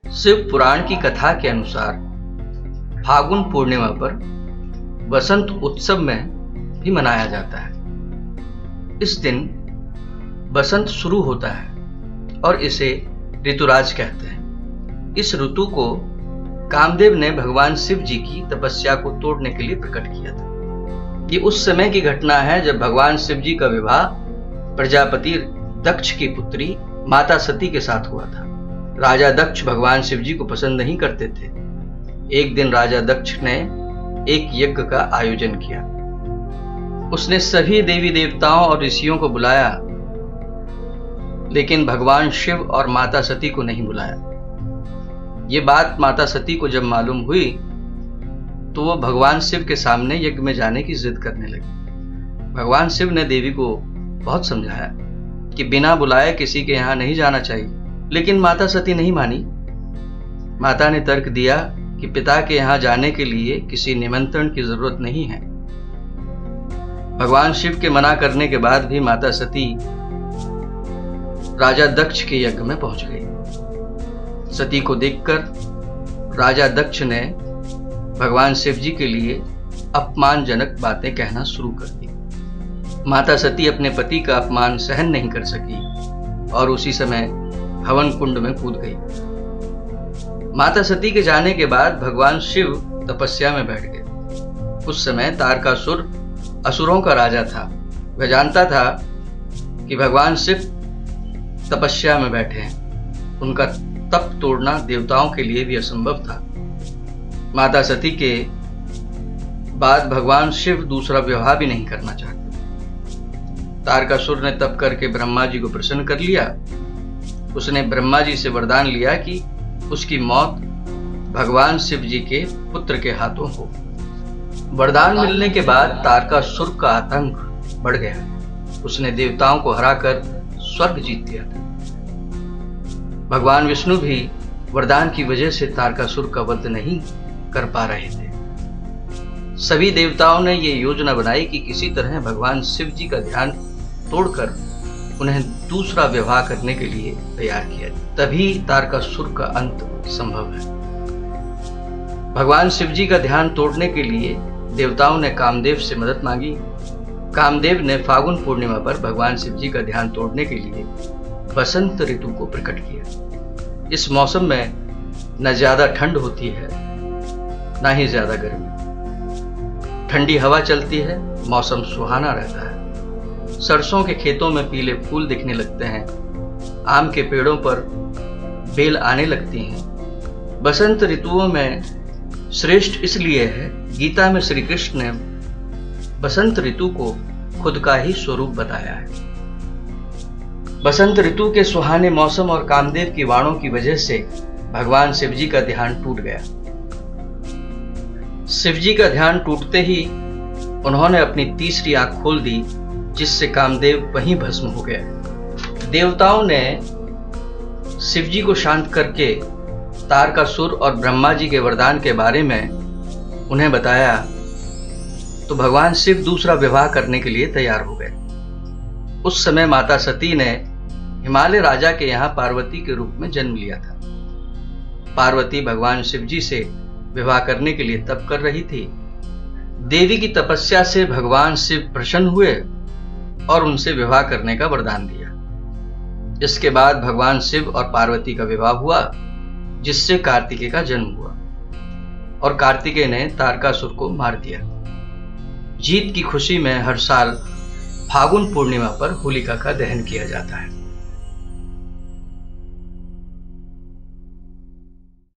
शिव पुराण की कथा के अनुसार फागुन पूर्णिमा पर बसंत उत्सव में भी मनाया जाता है। इस दिन बसंत शुरू होता है और इसे ऋतुराज कहते हैं। इस ऋतु को कामदेव ने भगवान शिव जी की तपस्या को तोड़ने के लिए प्रकट किया था। ये उस समय की घटना है जब भगवान शिव जी का विवाह प्रजापति दक्ष की पुत्री माता सती के साथ हुआ था। राजा दक्ष भगवान शिव जी को पसंद नहीं करते थे। एक दिन राजा दक्ष ने एक यज्ञ का आयोजन किया। उसने सभी देवी देवताओं और ऋषियों को बुलाया, लेकिन भगवान शिव और माता सती को नहीं बुलाया। ये बात माता सती को जब मालूम हुई तो वो भगवान शिव के सामने यज्ञ में जाने की जिद करने लगी। भगवान शिव ने देवी को बहुत समझाया कि बिना बुलाए किसी के यहाँ नहीं जाना चाहिए, लेकिन माता सती नहीं मानी। माता ने तर्क दिया कि पिता के यहाँ जाने के लिए किसी निमंत्रण की जरूरत नहीं है। भगवान शिव के मना करने के बाद भी माता सती राजा दक्ष के यज्ञ में पहुंच गई। सती को देखकर राजा दक्ष ने भगवान शिव जी के लिए अपमानजनक बातें कहना शुरू कर दी। माता सती अपने पति का अपमान सहन नहीं कर सकी और उसी समय हवन कुंड में कूद गई। माता सती के जाने के बाद भगवान शिव तपस्या में बैठ गए। उस समय तारकासुर असुरों का राजा था। वह जानता था कि भगवान शिव तपस्या में बैठे हैं। उनका तप तोड़ना देवताओं के लिए भी असंभव था। माता सती के बाद भगवान शिव दूसरा विवाह भी नहीं करना चाहते। तारकासुर ने तप करके ब्रह्मा जी को प्रसन्न कर लिया। उसने ब्रह्मा जी से वरदान लिया कि उसकी मौत भगवान शिव जी के पुत्र के हाथों हो। वरदान मिलने के बाद तारकासुर का आतंक बढ़ गया। उसने देवताओं को हराकर स्वर्ग जीत लिया था। भगवान विष्णु भी वरदान की वजह से तारकासुर का वध नहीं कर पा रहे थे। सभी देवताओं ने ये योजना बनाई कि किसी तरह भगवान शिव जी का ध्यान तोड़कर उन्हें दूसरा विवाह करने के लिए तैयार किया। तभी तारकासुर का अंत संभव है। भगवान शिव जी का ध्यान तोड़ने के लिए देवताओं ने कामदेव से मदद मांगी। कामदेव ने फागुन पूर्णिमा पर भगवान शिव जी का ध्यान तोड़ने के लिए बसंत ऋतु को प्रकट किया। इस मौसम में न ज्यादा ठंड होती है न ही ज्यादा गर्मी। ठंडी हवा चलती है, मौसम सुहाना रहता है। सरसों के खेतों में पीले फूल दिखने लगते हैं। आम के पेड़ों पर बेल आने लगती हैं। बसंत ऋतुओं में श्रेष्ठ इसलिए है, गीता में श्री कृष्ण ने बसंत ऋतु को खुद का ही स्वरूप बताया है। बसंत ऋतु के सुहाने मौसम और कामदेव की वाणों की वजह से भगवान शिव जी का ध्यान टूट गया। शिव जी का ध्यान टूटते ही उन्होंने अपनी तीसरी आंख खोल दी, जिससे कामदेव वहीं भस्म हो गया। देवताओं ने शिव जी को शांत करके तारकासुर और ब्रह्मा जी के वरदान के बारे में उन्हें बताया तो भगवान शिव दूसरा विवाह करने के लिए तैयार हो गए। उस समय माता सती ने हिमालय राजा के यहाँ पार्वती के रूप में जन्म लिया था। पार्वती भगवान शिव जी से विवाह करने के लिए तप कर रही थी। देवी की तपस्या से भगवान शिव प्रसन्न हुए और उनसे विवाह करने का वरदान दिया। इसके बाद भगवान शिव और पार्वती का विवाह हुआ, जिससे कार्तिकेय का जन्म हुआ और कार्तिकेय ने तारकासुर को मार दिया। जीत की खुशी में हर साल फागुन पूर्णिमा पर होलिका का दहन किया जाता है।